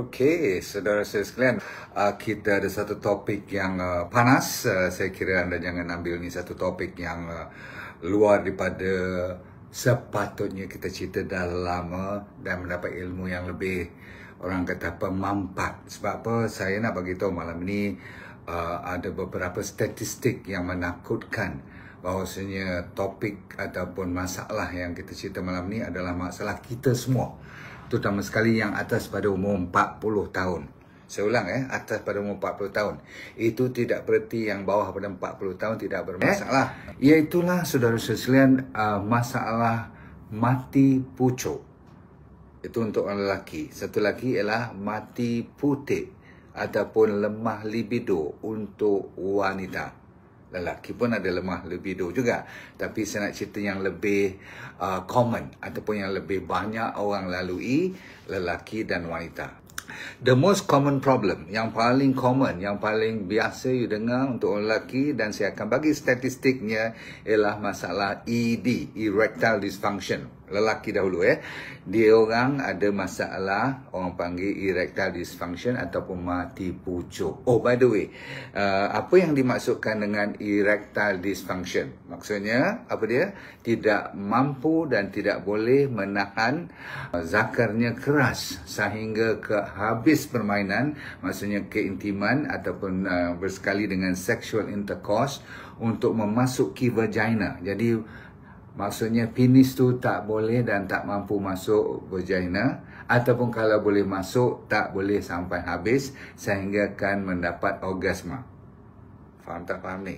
Okey, saudara saya sekalian, kita ada satu topik yang panas. Saya kira anda jangan ambil ni satu topik yang luar daripada sepatutnya kita cerita dalam dan mendapat ilmu yang lebih, orang kata apa, mampat. Sebab apa? Saya nak bagi tahu malam ni ada beberapa statistik yang menakutkan bahawasanya topik ataupun masalah yang kita cerita malam ni adalah masalah kita semua. Terutama sekali yang atas pada umur 40 tahun. Saya ulang atas pada umur 40 tahun. Itu tidak bererti yang bawah pada 40 tahun tidak bermasalah. Iaitulah saudara sekalian masalah mati pucuk. Itu untuk orang lelaki. Satu lagi ialah mati putik ataupun lemah libido untuk wanita. Lelaki pun ada lemah libido juga. Tapi saya nak cerita yang lebih common ataupun yang lebih banyak orang lalui, lelaki dan wanita. The most common problem, yang paling common, yang paling biasa you dengar untuk orang lelaki, dan saya akan bagi statistiknya, ialah masalah ED, erectile dysfunction. Lelaki dahulu dia orang ada masalah, orang panggil erectile dysfunction ataupun mati pucuk. Oh, by the way, apa yang dimaksudkan dengan erectile dysfunction? Maksudnya apa dia? Tidak mampu dan tidak boleh menahan zakarnya keras sehingga ke habis permainan, maksudnya keintiman ataupun bersekali dengan sexual intercourse untuk memasuki vagina. Jadi maksudnya penis tu tak boleh dan tak mampu masuk vagina, ataupun kalau boleh masuk tak boleh sampai habis sehingga akan mendapat orgasma. Faham tak faham ni?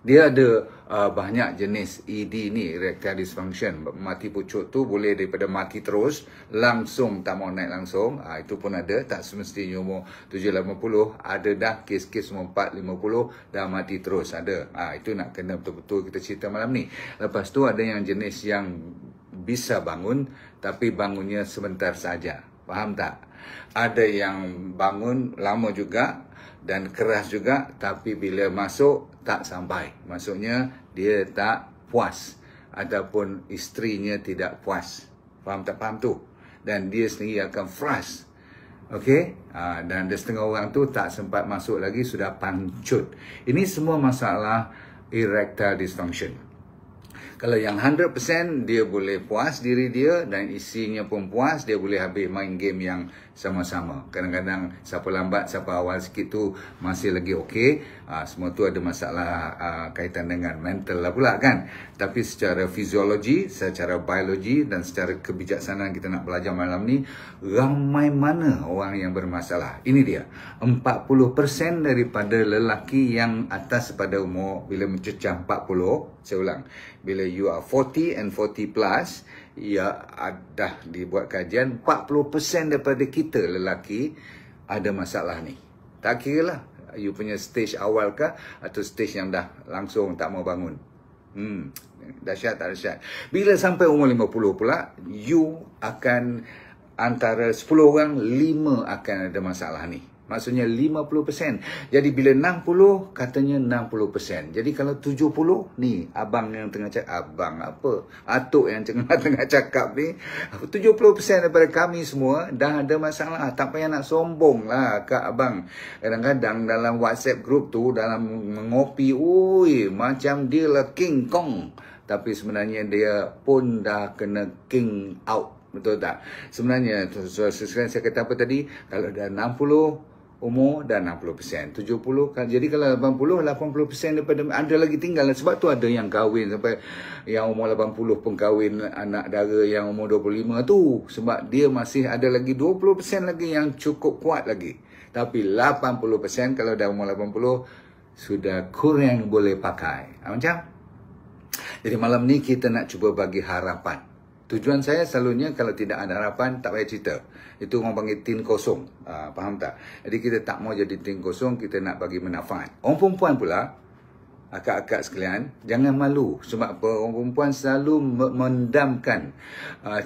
Dia ada banyak jenis ED ni, erectile dysfunction. Mati pucuk tu boleh daripada mati terus, langsung tak mau naik langsung. Itu pun ada, tak semestinya umur 7-80. Ada dah kes-kes umur 4-50 dah mati terus, ada. Itu nak kena betul-betul kita cerita malam ni. Lepas tu ada yang jenis yang bisa bangun, tapi bangunnya sebentar saja. Faham tak? Ada yang bangun lama juga dan keras juga, tapi bila masuk tak sampai. Maksudnya dia tak puas ataupun isterinya tidak puas. Faham tak faham tu? Dan dia sendiri akan frust. Okey? Dan ada setengah orang tu tak sempat masuk lagi sudah pancut. Ini semua masalah erectile dysfunction. Kalau yang 100% dia boleh puas diri dia dan isinya pun puas, dia boleh habis main game yang sama-sama. Kadang-kadang siapa lambat, siapa awal sikit tu masih lagi okey. Semua tu ada masalah kaitan dengan mental lah pula kan. Tapi secara fiziologi, secara biologi dan secara kebijaksanaan kita nak belajar malam ni, ramai mana orang yang bermasalah. Ini dia, 40% daripada lelaki yang atas pada umur bila mencecah 40, saya ulang, bila you are 40 and 40 plus, ya dah dibuat kajian 40% daripada kita lelaki ada masalah ni. Tak kira lah you punya stage awal kah atau stage yang dah langsung tak mau bangun. Dahsyat tak dahsyat. Bila sampai umur 50 pula, you akan antara 10 orang 5 akan ada masalah ni. Maksudnya 50%. Jadi bila 60, katanya 60%. Jadi kalau 70, ni abang yang tengah cakap, abang apa? Atuk yang tengah cakap ni, 70% daripada kami semua dah ada masalah. Tak payah nak sombong lah kak abang. Kadang-kadang dalam WhatsApp group tu, dalam mengopi, macam dia lah King Kong. Tapi sebenarnya dia pun dah kena king out. Betul tak? Sebenarnya, saya kata apa tadi? Kalau dah 60 umur dah 60%, 70 kan. Jadi kalau 80% daripada ada lagi tinggal. Sebab tu ada yang kahwin sampai yang umur 80 pun kahwin anak dara yang umur 25 tu. Sebab dia masih ada lagi 20% lagi yang cukup kuat lagi. Tapi 80% kalau dah umur 80 sudah kurang boleh pakai. Macam? Jadi malam ni kita nak cuba bagi harapan. Tujuan saya selalunya kalau tidak ada harapan, tak payah cerita. Itu orang panggil tin kosong. Faham tak? Jadi kita tak mau jadi tin kosong, kita nak bagi manfaat. Orang perempuan pula, akak-akak sekalian, jangan malu. Sebab apa? Orang perempuan selalu mendamkan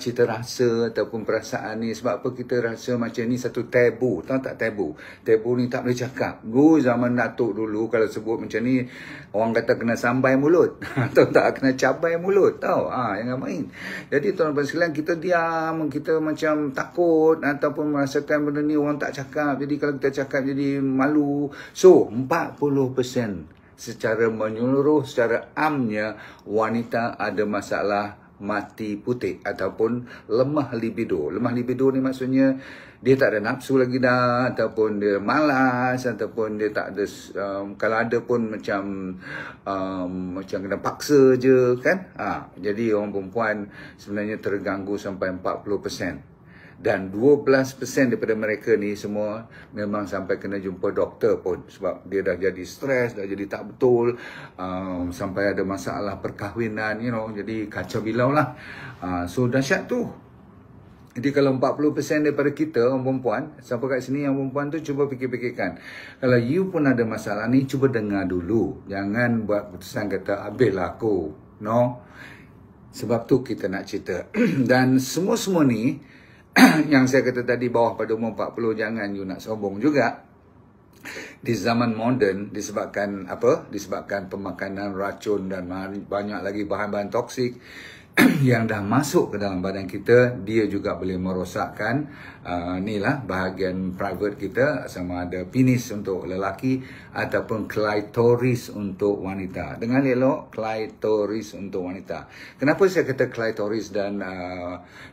cita rasa ataupun perasaan ni. Sebab apa kita rasa macam ni satu tabu. Tahu tak tabu? Tabu ni tak boleh cakap. Zaman Datuk dulu kalau sebut macam ni, orang kata kena sambai mulut. Tahu tak? Kena cabai mulut. Tahu? Jangan main. Jadi tuan-tuan sekalian, kita diam, kita macam takut ataupun merasakan benda ni orang tak cakap. Jadi kalau kita cakap jadi malu. So, 40% secara menyeluruh, secara amnya, wanita ada masalah mati putih ataupun lemah libido. Lemah libido ni maksudnya dia tak ada nafsu lagi dah, ataupun dia malas, ataupun dia tak ada, kalau ada pun macam kena paksa je kan. Jadi orang perempuan sebenarnya terganggu sampai 40%. Dan 12% daripada mereka ni semua memang sampai kena jumpa doktor pun. Sebab dia dah jadi stres, dah jadi tak betul, sampai ada masalah perkahwinan, jadi kacau bilau lah. So dahsyat tu. Jadi kalau 40% daripada kita orang perempuan, sampai kat sini yang perempuan tu cuba fikir-fikirkan. Kalau you pun ada masalah ni, cuba dengar dulu. Jangan buat keputusan kata, habislah aku. No. Sebab tu kita nak cerita. Dan semua-semua ni, yang saya kata tadi bawah pada umur 40, jangan you nak sombong juga. Di zaman moden disebabkan apa? Disebabkan pemakanan racun dan banyak lagi bahan-bahan toksik yang dah masuk ke dalam badan kita, dia juga boleh merosakkan bahagian private kita, sama ada penis untuk lelaki ataupun klitoris untuk wanita. Dengar elok, klitoris untuk wanita. Kenapa saya kata klitoris dan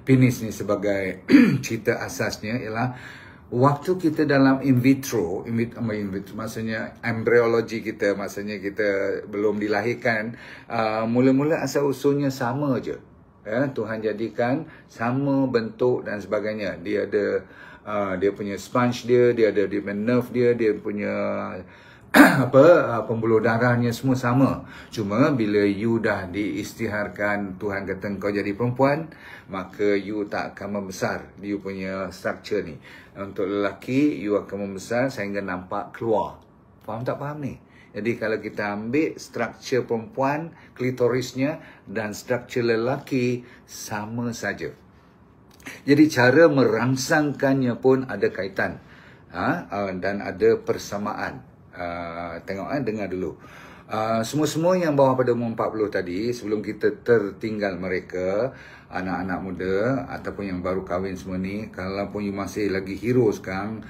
penis ni sebagai cerita asasnya ialah waktu kita dalam in vitro, maksudnya embryologi kita, maksudnya kita belum dilahirkan, mula-mula asal usulnya sama je. Tuhan jadikan sama bentuk dan sebagainya. Dia ada dia punya sponge dia ada dia punya nerve dia punya pembuluh darahnya semua sama. Cuma bila you dah diisytiharkan, Tuhan kata kau jadi perempuan, maka you tak akan membesar you punya structure ni. Untuk lelaki, you akan membesar sehingga nampak keluar. Faham tak faham ni? Jadi kalau kita ambil structure perempuan, klitorisnya, dan structure lelaki, sama saja. Jadi cara merangsangkannya pun ada kaitan. Dan ada persamaan. Tengok, dengar dulu. Semua-semua yang bawah pada umur 40 tadi, sebelum kita tertinggal mereka, anak-anak muda ataupun yang baru kahwin semua ni, kalau pun you masih lagi hero sekarang,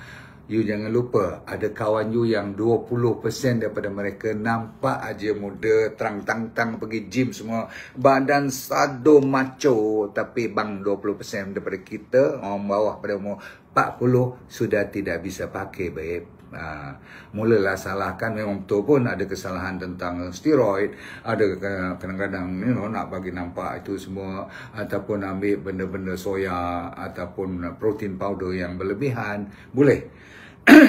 you jangan lupa ada kawan you yang 20% daripada mereka nampak aja muda, terang-tang-tang pergi gym semua, badan sado macho, tapi bang 20% daripada kita orang bawah pada umur 40 sudah tidak bisa pakai, babe. Mulalah salahkan, memang betul pun ada kesalahan tentang steroid, ada kadang-kadang nak bagi nampak itu semua, ataupun ambil benda-benda soya ataupun protein powder yang berlebihan, boleh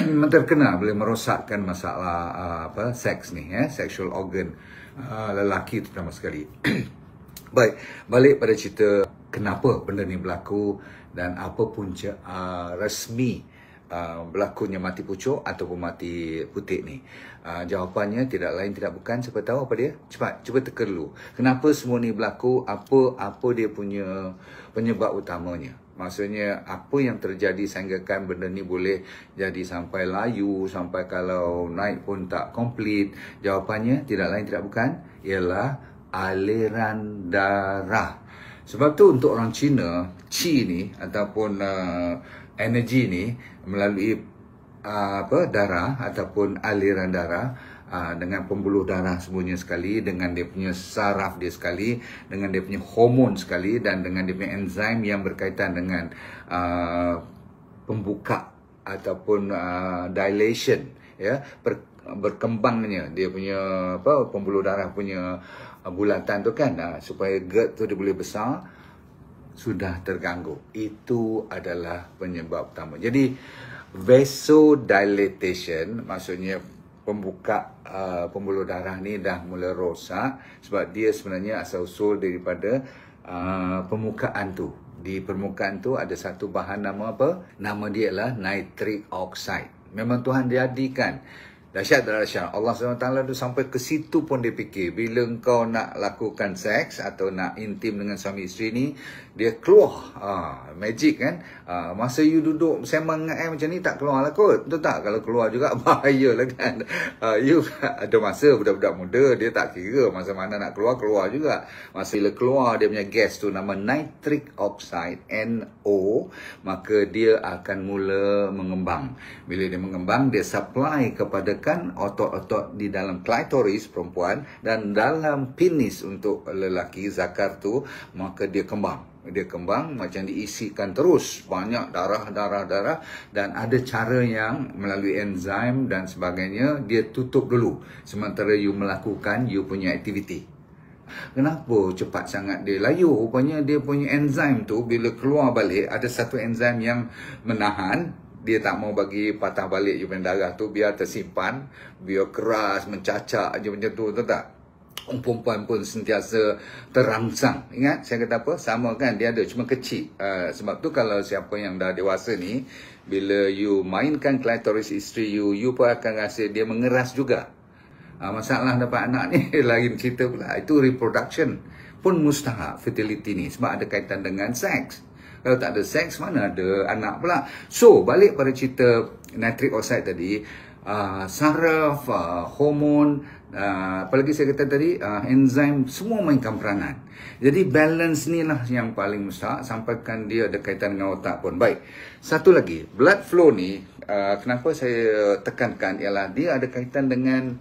memang terkena, boleh merosakkan masalah seks ni, sexual organ lelaki terutama sekali. Baik, balik pada cerita kenapa benda ni berlaku dan apa punca resmi berlakunya mati pucuk ataupun mati putih ni. Jawapannya tidak lain tidak bukan, siapa tahu apa dia? Cepat, cuba teka dulu. Kenapa semua ni berlaku? Apa dia punya penyebab utamanya? Maksudnya apa yang terjadi sehinggakan benda ni boleh jadi sampai layu, sampai kalau naik pun tak komplit? Jawapannya tidak lain tidak bukan, ialah aliran darah. Sebab tu untuk orang Cina, Qi ni ataupun energi ni melalui darah ataupun aliran darah, dengan pembuluh darah semuanya sekali, dengan dia punya saraf dia sekali, dengan dia punya hormon sekali, dan dengan dia punya enzim yang berkaitan dengan pembuka ataupun dilation, berkembangnya dia punya pembuluh darah punya bulatan tu kan, supaya GERD tu dia boleh besar, sudah terganggu. Itu adalah penyebab utama. Jadi vasodilatation maksudnya pembuka pembuluh darah ni dah mula rosak, sebab dia sebenarnya asal usul daripada permukaan tu. Di permukaan tu ada satu bahan, nama apa? Nama dia adalah nitric oxide. Memang Tuhan jadikan Dahsyat dan dahsyat. Allah SWT tu sampai ke situ pun dia fikir. Bila kau nak lakukan seks atau nak intim dengan suami isteri ni, dia keluar. Magic kan. Masa you duduk sembang dengan macam ni, tak keluar lah kot. Betul tak? Kalau keluar juga bahaya lah kan. You ada masa budak-budak muda, dia tak kira masa mana nak keluar, keluar juga. Masa bila keluar dia punya gas tu nama nitric oxide, NO, maka dia akan mula mengembang. Bila dia mengembang, dia supply kepada otot-otot di dalam klitoris perempuan dan dalam penis untuk lelaki, zakar tu, maka dia kembang. Dia kembang macam diisikan terus, banyak darah, dan ada cara yang melalui enzim dan sebagainya, dia tutup dulu sementara you melakukan you punya aktiviti. Kenapa cepat sangat dia layu? Rupanya dia punya enzim tu bila keluar balik, ada satu enzim yang menahan. Dia tak mau bagi patah balik you punya darah tu, biar tersimpan, biar keras, mencacak je macam tu, tahu tak? Perempuan pun sentiasa terangsang. Ingat saya kata apa? Sama kan, dia ada, cuma kecil. Sebab tu kalau siapa yang dah dewasa ni, bila you mainkan klitoris isteri you, you pun akan rasa dia mengeras juga. Masalah dapat anak ni lain cerita pula. Itu reproduction pun mustahak, fertility ni, sebab ada kaitan dengan seks. Kalau tak ada seks, mana ada anak pula. So, balik pada cerita nitric oxide tadi, saraf, hormon, apalagi saya kata tadi, enzim, semua mainkan peranan. Jadi, balance ni lah yang paling mustahak, sampaikan dia ada kaitan dengan otak pun. Baik, satu lagi, blood flow ni, kenapa saya tekankan ialah dia ada kaitan dengan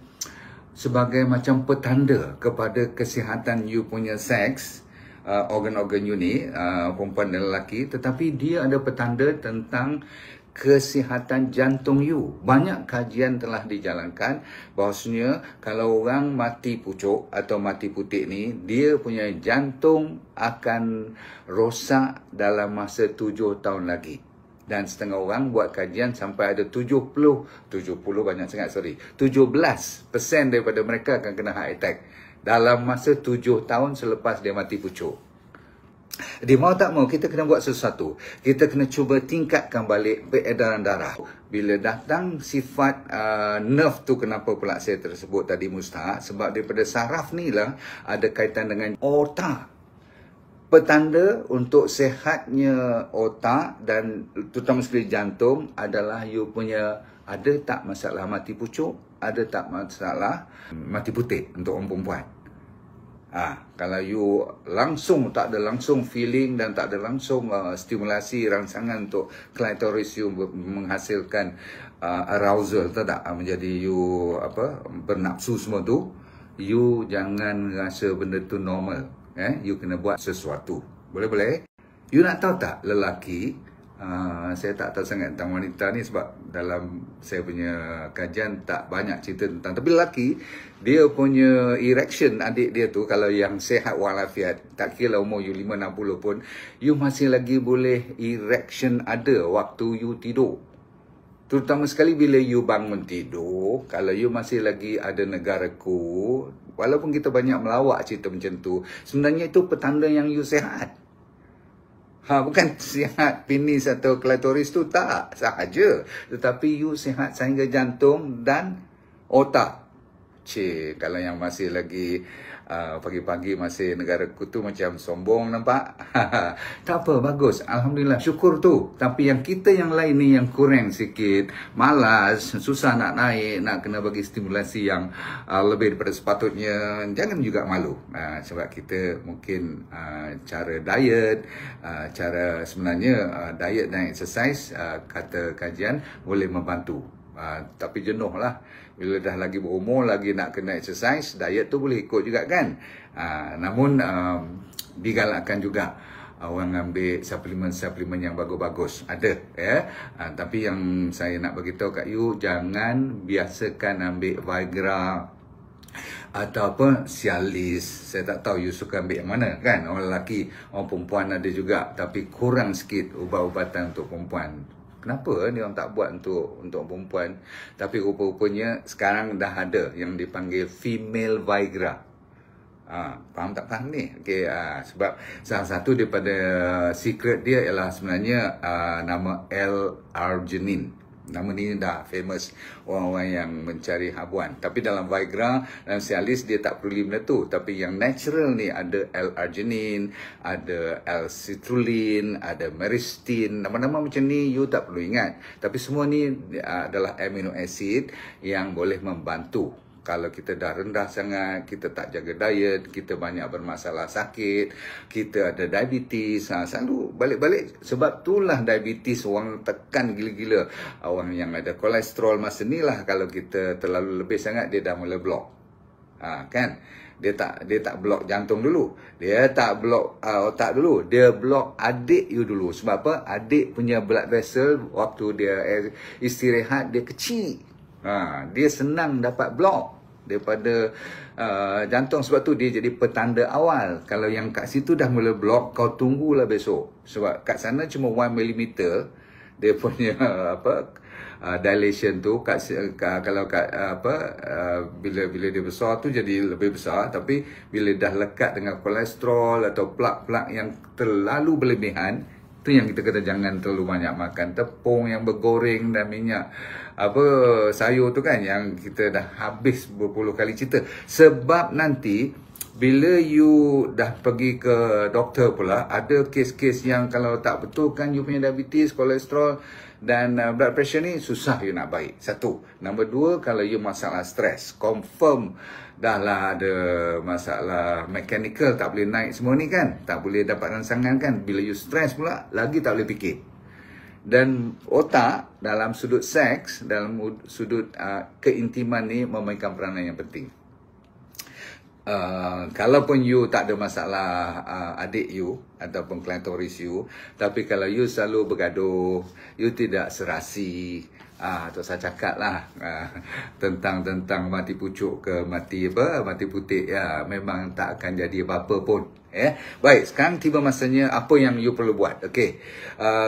sebagai macam petanda kepada kesihatan you punya seks, organ-organ you ni, perempuan dan lelaki, tetapi dia ada petanda tentang kesihatan jantung you. Banyak kajian telah dijalankan bahawasanya kalau orang mati pucuk atau mati putih ni, dia punya jantung akan rosak dalam masa 7 tahun lagi. Dan setengah orang buat kajian sampai ada 70 banyak sangat, 17% daripada mereka akan kena heart attack dalam masa 7 tahun selepas dia mati pucuk. Dia mau tak mau, kita kena buat sesuatu. Kita kena cuba tingkatkan balik peredaran darah. Bila datang sifat nerve tu, kenapa pula saya tersebut tadi mustahak? Sebab daripada saraf ni lah ada kaitan dengan otak. Petanda untuk sihatnya otak dan terutama sekali jantung adalah you punya ada tak masalah mati pucuk, ada tak masalah mati putih untuk orang perempuan. Kalau you langsung tak ada langsung feeling dan tak ada langsung stimulasi rangsangan untuk klitoris you menghasilkan arousal, tak menjadi you bernafsu semua tu, you jangan rasa benda tu normal. You kena buat sesuatu. Boleh-boleh? You nak tahu tak, lelaki, saya tak tahu sangat tentang wanita ni sebab dalam saya punya kajian tak banyak cerita tentang. Tapi lelaki, dia punya erection adik dia tu, kalau yang sehat walafiat, tak kira umur you 5-60 pun, you masih lagi boleh erection ada waktu you tidur. Terutama sekali bila you bangun tidur, kalau you masih lagi ada negaraku, walaupun kita banyak melawak cerita macam tu, sebenarnya itu petanda yang you sehat. Bukan sihat penis atau klitoris tu, tak, sahaja. Tetapi you sihat sehingga jantung dan otak. Kalau yang masih lagi pagi-pagi masih negara kutu macam sombong, nampak? Tak apa, bagus. Alhamdulillah, syukur tu. Tapi yang kita yang lain ni yang kurang sikit, malas, susah nak naik, nak kena bagi stimulasi yang lebih daripada sepatutnya, jangan juga malu. Sebab kita mungkin cara diet, cara sebenarnya diet dan exercise, kata kajian, boleh membantu. Tapi jenuh lah. Bila dah lagi berumur, lagi nak kena exercise, diet tu boleh ikut juga kan. Namun digalakkan juga orang ambil suplemen yang bagus-bagus. Ada tapi yang saya nak beritahu kat you, jangan biasakan ambil Viagra atau Cialis. Saya tak tahu you suka ambil yang mana kan. Orang lelaki, orang perempuan ada juga, tapi kurang sikit ubat-ubatan untuk perempuan. Kenapa ni orang tak buat untuk perempuan? Tapi rupa-rupanya sekarang dah ada yang dipanggil female Viagra. Faham tak faham ni? Okay, sebab salah satu daripada secret dia ialah sebenarnya nama L-arginine. Nama ni dah famous orang-orang yang mencari habuan. Tapi dalam Viagra, dalam Cialis dia tak perlu benda tu. Tapi yang natural ni ada L-arginine, ada L-citrulline, ada meristin. Nama-nama macam ni you tak perlu ingat. Tapi semua ni adalah amino acid yang boleh membantu. Kalau kita dah rendah sangat, kita tak jaga diet, kita banyak bermasalah sakit, kita ada diabetes, selalu balik-balik. Sebab itulah diabetes orang tekan gila-gila. Orang yang ada kolesterol masa ni lah, kalau kita terlalu lebih sangat, dia dah mula blok. Kan? Dia tak blok jantung dulu. Dia tak blok otak dulu. Dia blok adik you dulu. Sebab apa? Adik punya blood vessel waktu dia istirahat, dia kecil. Dia senang dapat blok daripada jantung. Sebab tu dia jadi petanda awal. Kalau yang kat situ dah mula blok, kau tunggulah besok. Sebab kat sana cuma 1 mm dia punya dilation tu. Kalau bila dia besar tu jadi lebih besar. Tapi bila dah lekat dengan kolesterol atau plak-plak yang terlalu berlebihan, tu yang kita kata jangan terlalu banyak makan tepung yang bergoreng dan minyak sayur tu kan, yang kita dah habis berpuluh kali cerita. Sebab nanti bila you dah pergi ke doktor pula, ada kes-kes yang kalau tak betul kan you punya diabetes, kolesterol dan blood pressure ni, susah you nak baik. Satu. Nombor dua, kalau you masalah stres, confirm dah lah ada masalah mechanical, tak boleh naik semua ni kan, tak boleh dapat rangsangan kan. Bila you stres pula, lagi tak boleh fikir. Dan otak dalam sudut seks, dalam sudut keintiman ni memainkan peranan yang penting. Kalaupun you tak ada masalah adik you ataupun klitoris you, tapi kalau you selalu bergaduh, you tidak serasi, atau saya cakap lah tentang mati pucuk ke mati putih, ya memang tak akan jadi apa-apa pun. Baik, sekarang tiba masanya apa yang you perlu buat. Okey,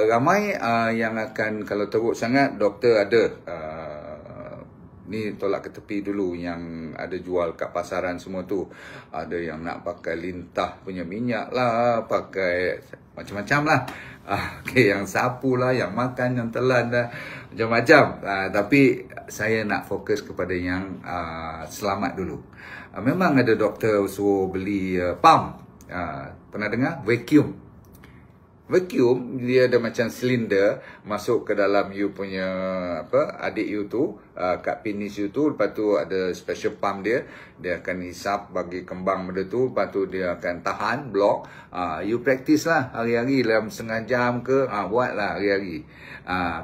ramai yang akan, kalau teruk sangat, doktor ada ni tolak ke tepi dulu, yang ada jual kat pasaran semua tu. Ada yang nak pakai lintah punya minyak lah, pakai macam-macam lah. Okay, yang sapu lah, yang makan, yang telan dah, macam-macam. Tapi saya nak fokus kepada yang selamat dulu. Memang ada doktor suruh beli pump. Pernah dengar? Vacuum, dia ada macam silinder masuk ke dalam you punya adik you tu, kat penis you tu. Lepas tu ada special pump dia akan hisap bagi kembang benda tu. Lepas tu dia akan tahan blok. You practice lah hari-hari dalam setengah jam ke, buat lah hari-hari.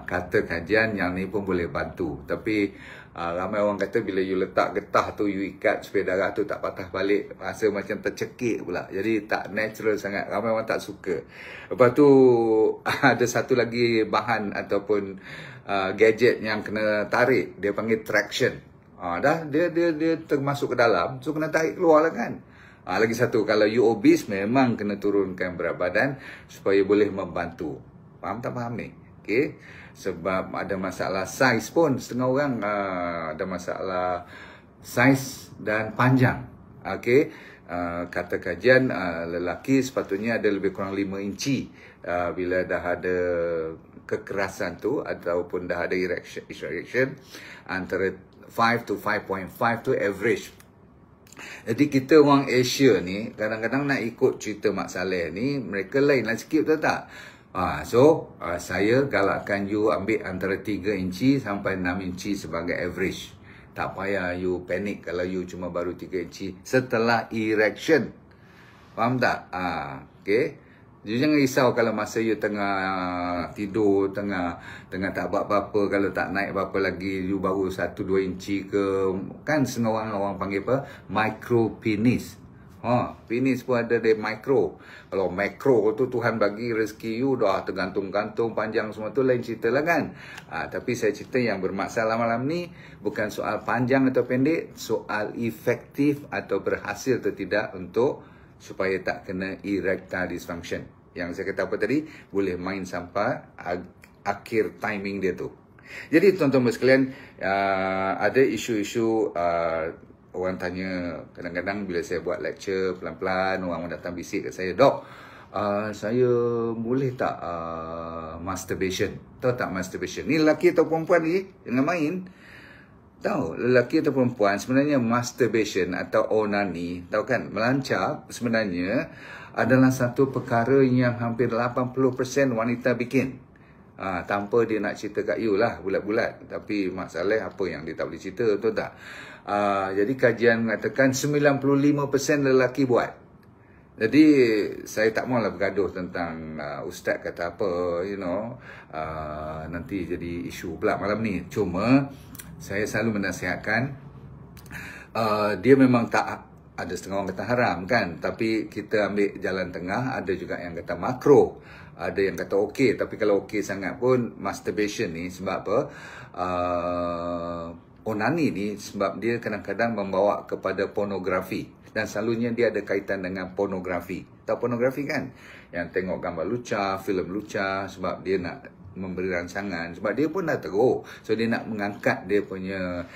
Kata kajian yang ni pun boleh bantu. Tapi ramai orang kata bila you letak getah tu, you ikat supaya darah tu tak patah balik, rasa macam tercekik pula. Jadi tak natural sangat. Ramai orang tak suka. Lepas tu ada satu lagi bahan ataupun gadget yang kena tarik. Dia panggil traction. Dia termasuk ke dalam, so kena tarik keluar lah kan. Lagi satu, kalau you obese, memang kena turunkan berat badan supaya boleh membantu. Faham tak faham ni? Okay. Sebab ada masalah saiz pun. Setengah orang ada masalah saiz dan panjang. Okay. Kata kajian, lelaki sepatutnya ada lebih kurang 5 inci bila dah ada kekerasan tu ataupun dah ada erection. Antara 5 to 5.5 tu average. Jadi kita orang Asia ni kadang-kadang nak ikut cerita Mak Saleh ni, mereka lain lah sikit, betul tak? Saya galakkan you ambil antara 3 inci sampai 6 inci sebagai average. Tak payah you panik kalau you cuma baru 3 inci setelah erection. Faham tak? Okay. You jangan risau kalau masa you tengah tidur, tengah tak buat apa-apa, kalau tak naik apa-apa lagi, you baru 1-2 inci ke. Kan setengah orang panggil apa? Micro penis. Penis pun ada micro. Kalau macro tu Tuhan bagi rezeki you dah tergantung-gantung panjang semua tu lain cerita lah kan. Tapi saya cerita yang bermasalah malam ni bukan soal panjang atau pendek, soal efektif atau berhasil atau tidak untuk supaya tak kena erectile dysfunction. Yang saya kata apa tadi, boleh main sampai akhir timing dia tu. Jadi tuan-tuan sekalian, ada isu-isu orang tanya kadang-kadang bila saya buat lecture pelan-pelan, orang datang bisik kat saya, "Dok, saya boleh tak masturbation? Tahu tak masturbation? Ni lelaki atau perempuan ni? Jangan main. Tahu, lelaki atau perempuan sebenarnya masturbation atau onani, tahu kan, melancap sebenarnya adalah satu perkara yang hampir 80% wanita bikin. Tanpa dia nak cerita kat you lah bulat-bulat. Tapi masalah apa yang dia tak boleh cerita, betul tak? Jadi kajian mengatakan 95% lelaki buat. Jadi saya tak maulah bergaduh tentang ustaz kata apa, nanti jadi isu pula malam ni. Cuma saya selalu menasihatkan, dia memang tak ada, setengah orang kata haram kan, tapi kita ambil jalan tengah. Ada juga yang kata makro, ada yang kata okey. Tapi kalau okey sangat pun masturbation ni, sebab apa? Onani ni sebab dia kadang-kadang membawa kepada pornografi. Dan selalunya dia ada kaitan dengan pornografi. Tahu pornografi kan? Yang tengok gambar lucah, filem lucah, sebab dia nak memberi rancangan. Sebab dia pun dah teruk. So dia nak mengangkat dia punya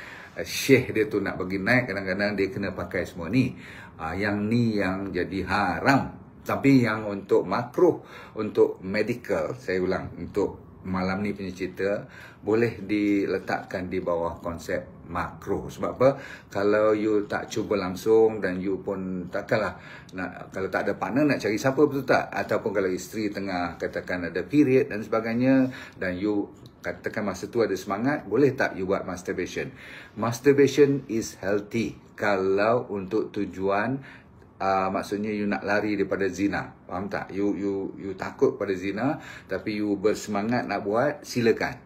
syekh dia tu, nak bagi naik. Kadang-kadang dia kena pakai semua ni. Yang ni yang jadi haram. Tapi yang untuk makruh, untuk medical, saya ulang, untuk malam ni punya cerita, boleh diletakkan di bawah konsep makruh. Sebab apa? Kalau you tak cuba langsung dan you pun takkanlah nak, kalau tak ada partner nak cari siapa, betul tak? Ataupun kalau isteri tengah katakan ada period dan sebagainya, dan you katakan masa tu ada semangat, boleh tak you buat masturbation? Masturbation is healthy kalau untuk tujuan maksudnya you nak lari daripada zina. Faham tak? You takut pada zina, tapi you bersemangat nak buat, silakan.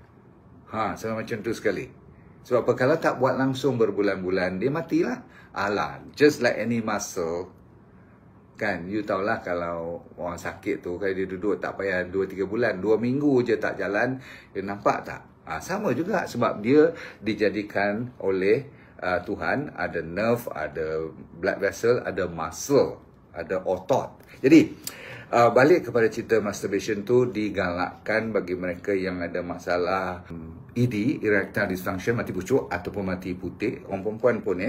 Sama macam tu sekali. Sebab apa? Kalau tak buat langsung berbulan-bulan, dia matilah. Just like any muscle. Kan, you tahulah kalau orang sakit tu, kalau dia duduk tak payah 2-3 bulan, 2 minggu je tak jalan, you nampak tak? Sama juga, sebab dia dijadikan oleh Tuhan, ada nerve, ada blood vessel, ada muscle, ada otot. Jadi balik kepada cerita masturbation tu, digalakkan bagi mereka yang ada masalah ED, erectile dysfunction, mati pucuk ataupun mati putih. Orang perempuan pun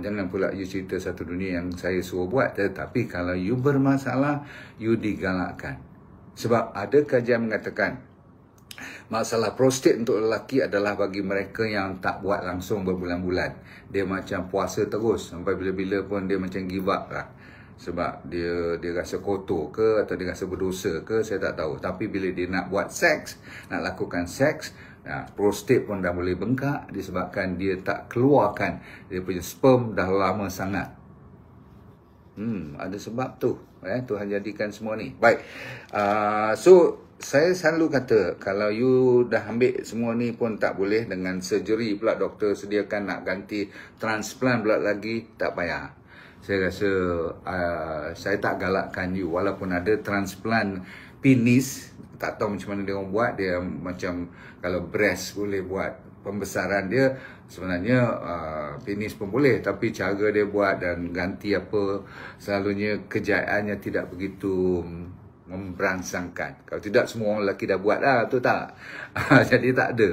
jangan pula you cerita satu dunia yang saya suruh buat. Tetapi kalau you bermasalah, you digalakkan. Sebab ada kajian mengatakan masalah prostat untuk lelaki adalah bagi mereka yang tak buat langsung berbulan-bulan. Dia macam puasa terus, sampai bila-bila pun dia macam give up lah. Sebab dia rasa kotor ke, atau dia rasa berdosa ke, saya tak tahu. Tapi bila dia nak buat seks, nak lakukan seks, prostat pun dah boleh bengkak, disebabkan dia tak keluarkan dia punya sperm dah lama sangat. Ada sebab tu. Tuhan jadikan semua ni. Baik. So saya selalu kata, kalau you dah ambil semua ni pun tak boleh, dengan surgery pula doktor sediakan nak ganti transplant pula lagi, tak payah. Saya rasa saya tak galakkan you, walaupun ada transplant penis, tak tahu macam mana dia orang buat. Dia macam kalau breast boleh buat pembesaran dia, sebenarnya penis pun boleh, tapi cara dia buat dan ganti apa, selalunya kejayaannya tidak begitu memberangsangkan. Kalau tidak, semua orang lelaki dah buat dah, betul tak? Jadi tak ada.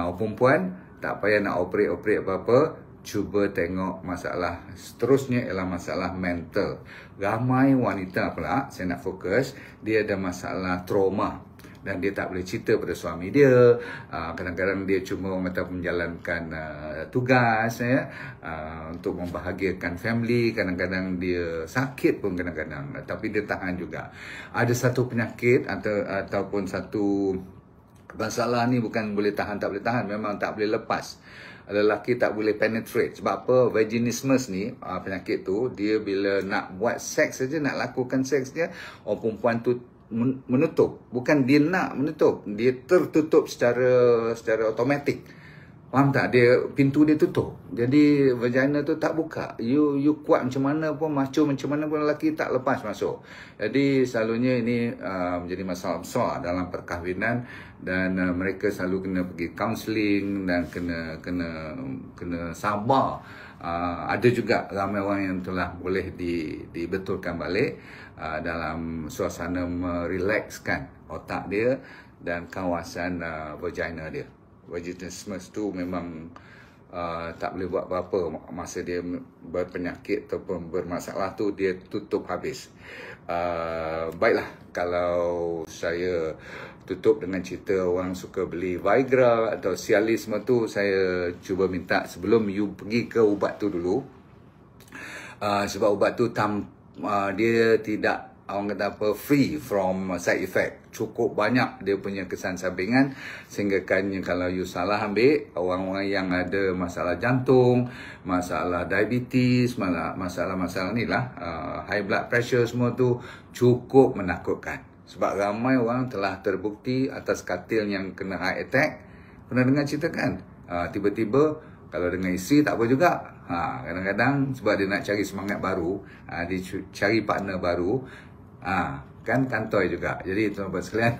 Orang perempuan tak payah nak operate apa-apa. Cuba tengok masalah seterusnya ialah masalah mental. Ramai wanita pula, saya nak fokus, dia ada masalah trauma dan dia tak boleh cerita pada suami dia. Kadang-kadang dia cuma orang kata menjalankan tugas untuk membahagiakan family. Kadang-kadang dia sakit pun kadang-kadang, tapi dia tahan juga. Ada satu penyakit ataupun satu masalah ni, bukan boleh tahan tak boleh tahan, memang tak boleh lepas. Lelaki tak boleh penetrate. Sebab apa? Vaginismus ni, penyakit tu, dia bila nak buat seks saja, nak lakukan seks dia, orang perempuan tu menutup. Bukan dia nak menutup, dia tertutup secara automatik. Faham tak? Pintu dia tutup. Jadi vagina tu tak buka. You kuat macam mana pun, macho macam mana pun, lelaki tak lepas masuk. Jadi selalunya ini menjadi masalah besar dalam perkahwinan, dan mereka selalu kena pergi counselling dan kena sabar. Ada juga ramai orang yang telah boleh dibetulkan balik dalam suasana merelakskan otak dia dan kawasan vagina dia. Vaginismus tu memang tak boleh buat apa-apa masa dia berpenyakit ataupun bermasalah tu, dia tutup habis. Baiklah, kalau saya tutup dengan cerita orang suka beli Viagra atau Cialis semua tu, saya cuba minta sebelum you pergi ke ubat tu dulu, sebab ubat tu dia tidak, orang kata apa, free from side effect. Cukup banyak dia punya kesan sampingan, sehingga kan kalau you salah ambil, orang-orang yang ada masalah jantung, masalah diabetes, masalah-masalah ni lah, high blood pressure semua tu cukup menakutkan. Sebab ramai orang telah terbukti atas katil yang kena heart attack. Pernah dengar cerita kan? Tiba-tiba kalau dengan isteri tak apa juga. Kadang-kadang sebab dia nak cari semangat baru, dia cari partner baru, kan kantoi juga. Jadi tuan-tuan sekalian,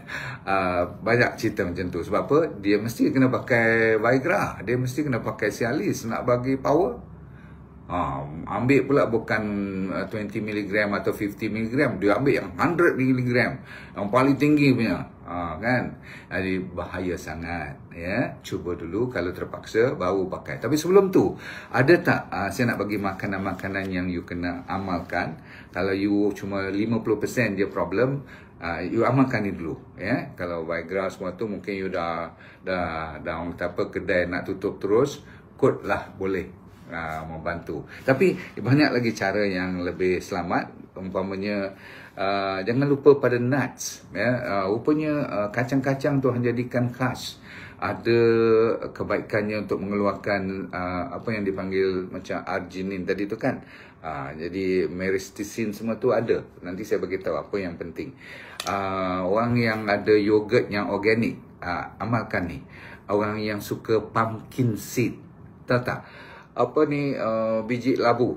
banyak cerita macam tu. Sebab apa? Dia mesti kena pakai Viagra, dia mesti kena pakai Cialis nak bagi power. Ambil pula bukan 20 mg atau 50 mg, dia ambil yang 100 mg, yang paling tinggi punya. Kan? Jadi bahaya sangat, ya. Cuba dulu, kalau terpaksa baru pakai. Tapi sebelum tu, ada tak saya nak bagi makanan-makanan yang you kena amalkan. Kalau you cuma 50% je problem, you amalkan ni dulu, ya. Kalau Viagra semua tu mungkin you dah orang kata apa, kedai nak tutup terus, kot lah boleh membantu. Tapi banyak lagi cara yang lebih selamat. Umpamanya jangan lupa pada nuts, ya. Rupanya kacang-kacang tu jadikan khas, ada kebaikannya untuk mengeluarkan apa yang dipanggil macam arginin tadi tu kan. Jadi myristicin semua tu ada. Nanti saya bagi tahu apa yang penting. Orang yang ada yogurt yang organik, amalkan ni. Orang yang suka pumpkin seed, tahu tak? Apa ni, biji labu.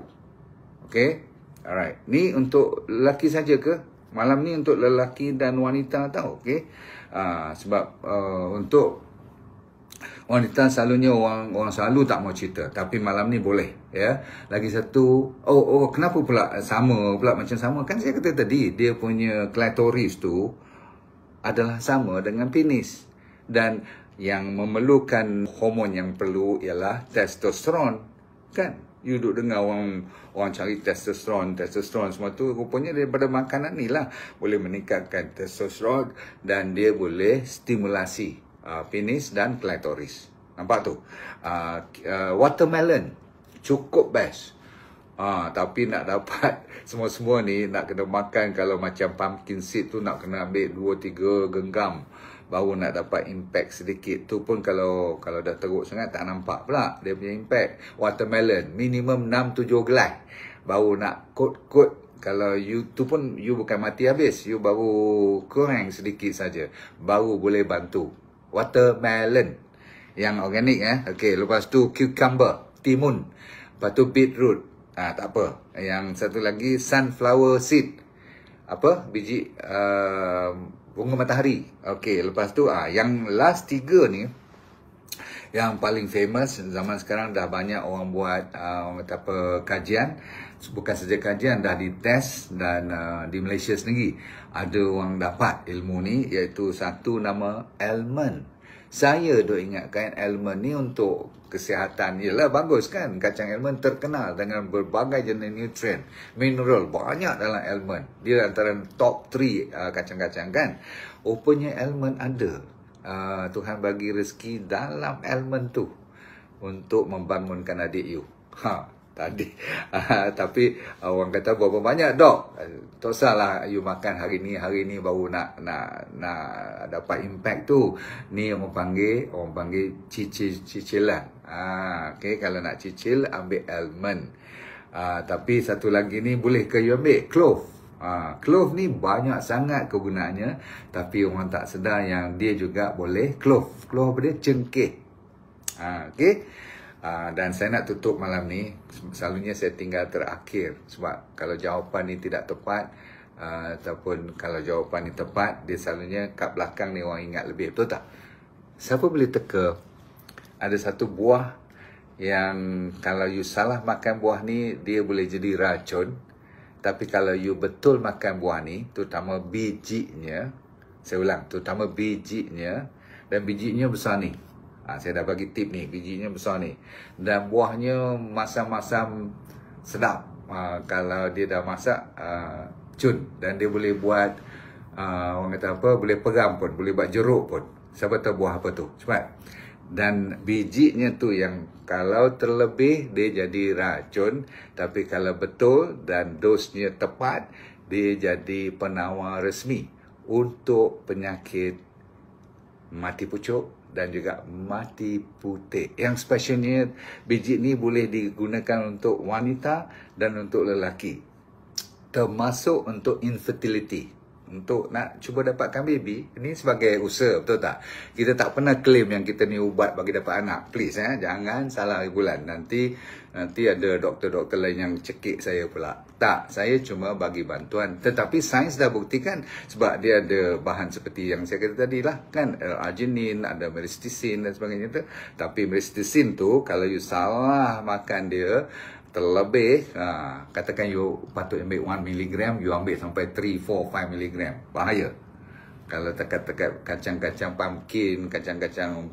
Okey. Alright. Ni untuk lelaki saja ke? Malam ni untuk lelaki dan wanita tahu, okey? Sebab untuk wanita selalunya orang selalu tak mau cerita, tapi malam ni boleh, ya. Lagi satu, kenapa pula sama pula macam sama? Kan saya kata tadi, dia punya klitoris tu adalah sama dengan penis, dan yang memerlukan hormon yang perlu ialah testosteron, kan? You duduk dengar orang cari testosteron semua tu, rupanya daripada makanan ni lah boleh meningkatkan testosteron, dan dia boleh stimulasi penis dan klitoris. Nampak tu? Watermelon cukup best. Tapi nak dapat semua-semua ni, nak kena makan. Kalau macam pumpkin seed tu nak kena ambil 2-3 genggam baru nak dapat impact sedikit. Tu pun kalau dah teruk sangat tak nampak pula dia punya impact. Watermelon minimum 6-7 gelas baru nak kot. Kalau you tu pun you bukan mati habis, you baru kurang sedikit saja, baru boleh bantu. Watermelon yang organik, okey. Lepas tu cucumber, timun. Lepas tu beetroot, tak apa. Yang satu lagi sunflower seed, apa, biji bunga matahari. Okey, lepas tu yang last 3 ni yang paling famous zaman sekarang. Dah banyak orang buat orang kata apa, kajian. Bukan saja kajian, dah dites, dan di Malaysia sendiri ada orang dapat ilmu ni, iaitu satu nama almond. Saya duk ingatkan almond ni untuk kesihatan. Yelah, bagus kan? Kacang almond terkenal dengan berbagai jenis nutrien, mineral, banyak dalam almond. Dia antara top 3 kacang-kacang kan. Rupanya almond ada. Tuhan bagi rezeki dalam almond tu untuk membangunkan adik you. Tadi. Tapi orang kata berapa banyak, dok? Tak usahlah you makan hari ni baru nak dapat impact tu. Ni orang panggil cicilan. Okey, kalau nak cicil ambil almond. Tapi satu lagi ni boleh ke you ambil clove. Clove ni banyak sangat kegunaannya, tapi orang tak sedar yang dia juga boleh clove. Clove apa dia? Cengkeh. Okey. Dan saya nak tutup malam ni. Selalunya saya tinggal terakhir, sebab kalau jawapan ni tidak tepat, ataupun kalau jawapan ni tepat, dia selalunya kat belakang ni orang ingat lebih. Betul tak? Siapa boleh teka ada satu buah yang kalau you salah makan buah ni, dia boleh jadi racun. Tapi kalau you betul makan buah ni, terutama bijinya, saya ulang, terutama bijinya, dan bijinya besar ni, Saya dah bagi tip ni, bijinya besar ni. Dan buahnya masam-masam sedap. Kalau dia dah masak, cun. Dan dia boleh buat, orang kata apa, boleh peram pun, boleh buat jeruk pun. Siapa tahu buah apa tu, cepat. Dan bijinya tu yang kalau terlebih dia jadi racun, tapi kalau betul dan dosnya tepat, dia jadi penawar resmi untuk penyakit mati pucuk dan juga mati putih. Yang specialnya biji ni boleh digunakan untuk wanita dan untuk lelaki, termasuk untuk infertility. Untuk nak cuba dapatkan baby, ini sebagai usaha, betul tak? Kita tak pernah claim yang kita ni ubat bagi dapat anak. Please, jangan salah bulan. Nanti ada doktor-doktor lain yang cekik saya pula. Tak, saya cuma bagi bantuan. Tetapi sains dah buktikan, sebab dia ada bahan seperti yang saya kata tadi lah, kan? Arginin, ada myristicin dan sebagainya tu. Tapi myristicin tu, kalau you salah makan dia, terlebih, katakan you patut ambil 1 mg, you ambil sampai 3, 4, 5 mg. Bahaya. Kalau tekat-tekat kacang-kacang pumpkin, kacang-kacang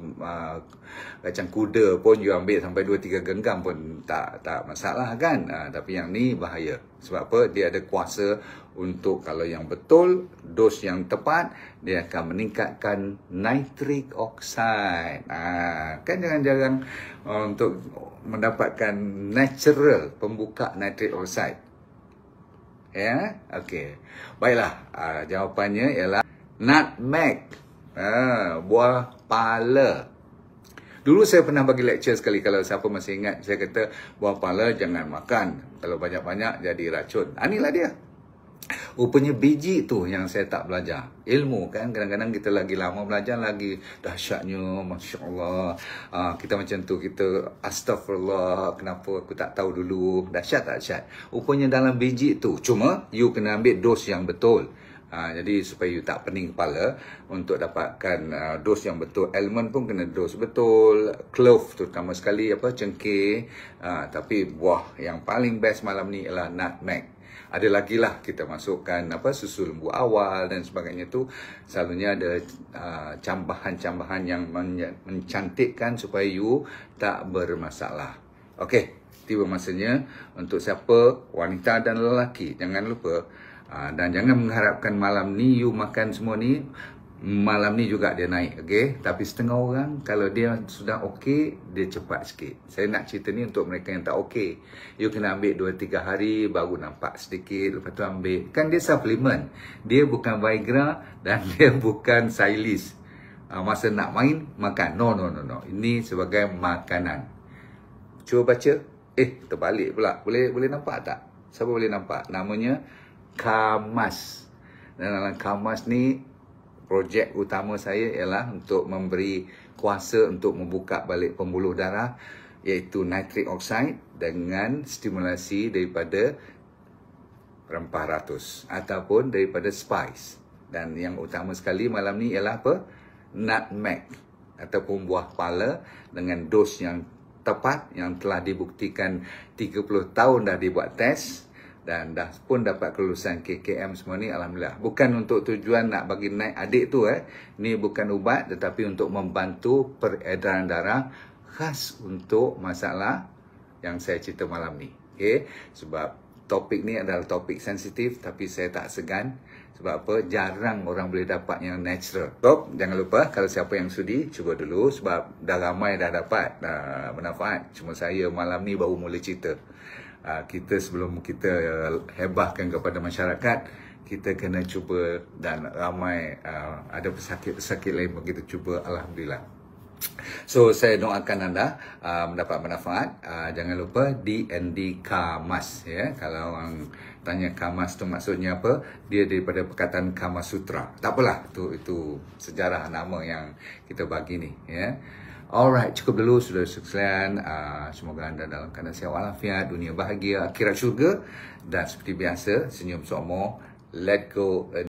kacang kuda pun you ambil sampai 2-3 genggam pun tak masalah kan. Tapi yang ni bahaya. Sebab apa? Dia ada kuasa untuk, kalau yang betul, dos yang tepat, dia akan meningkatkan nitric oxide. Kan jarang-jarang untuk mendapatkan natural pembuka nitric oxide. Ya, okey. Baiklah, jawapannya ialah nutmeg. Buah pala. Dulu saya pernah bagi lecture sekali, kalau siapa masih ingat, saya kata buah pala jangan makan. Kalau banyak-banyak jadi racun. Inilah dia. Rupanya biji tu yang saya tak belajar. Ilmu kan, kadang-kadang kita lagi lama belajar, lagi dahsyatnya, Masya Allah. Kita macam tu, kita astagfirullah, kenapa aku tak tahu dulu. Dahsyat tak dahsyat. Rupanya dalam biji tu, cuma you kena ambil dos yang betul. Jadi supaya you tak pening kepala, untuk dapatkan dos yang betul, almond pun kena dos betul, clove terutama sekali, cengkeh. Tapi buah yang paling best malam ni ialah nutmeg. Ada lagi lah kita masukkan susu lembu awal dan sebagainya tu. Selalunya ada cambahan-cambahan yang mencantikkan supaya you tak bermasalah. Okey, tiba masanya untuk siapa wanita dan lelaki, jangan lupa. Dan jangan mengharapkan malam ni you makan semua ni, malam ni juga dia naik, okey? Tapi setengah orang, kalau dia sudah okey, dia cepat sikit. Saya nak cerita ni untuk mereka yang tak okey. You kena ambil 2-3 hari, baru nampak sedikit, lepas tu ambil. Kan dia supplement. Dia bukan Viagra dan dia bukan Cialis. Masa nak main, makan. No. Ini sebagai makanan. Cuba baca. Terbalik pula. Boleh nampak tak? Siapa boleh nampak? Namanya Kamas. Dan dalam Kamas ni, projek utama saya ialah untuk memberi kuasa untuk membuka balik pembuluh darah, iaitu nitric oxide dengan stimulasi daripada rempah ratus ataupun daripada spice. Dan yang utama sekali malam ni ialah nutmeg ataupun buah pala dengan dos yang tepat, yang telah dibuktikan 30 tahun dah dibuat test. Dan dah pun dapat kelulusan KKM semua ni, alhamdulillah. Bukan untuk tujuan nak bagi naik adik tu ni bukan ubat, tetapi untuk membantu peredaran darah, khas untuk masalah yang saya cerita malam ni. Okey, sebab topik ni adalah topik sensitif, tapi saya tak segan. Sebab apa? Jarang orang boleh dapat yang natural. Jangan lupa, kalau siapa yang sudi, cuba dulu. Sebab dah ramai dah dapat manfaat. Cuma saya malam ni baru mula cerita. Kita sebelum kita hebahkan kepada masyarakat, kita kena cuba, dan ramai ada pesakit-pesakit lain pun kita cuba, alhamdulillah. So saya doakan anda mendapat manfaat. Jangan lupa DND Kamas, ya. Kalau orang tanya Kamas tu maksudnya apa, dia daripada perkataan Kama Sutra. Tak apalah, itu sejarah nama yang kita bagi ni, ya. Alright, cukup dulu sudah sekalian. Semoga anda dalam keadaan sihat walafiat, dunia bahagia, akhirat syurga. Dan seperti biasa, senyum semua. Let go.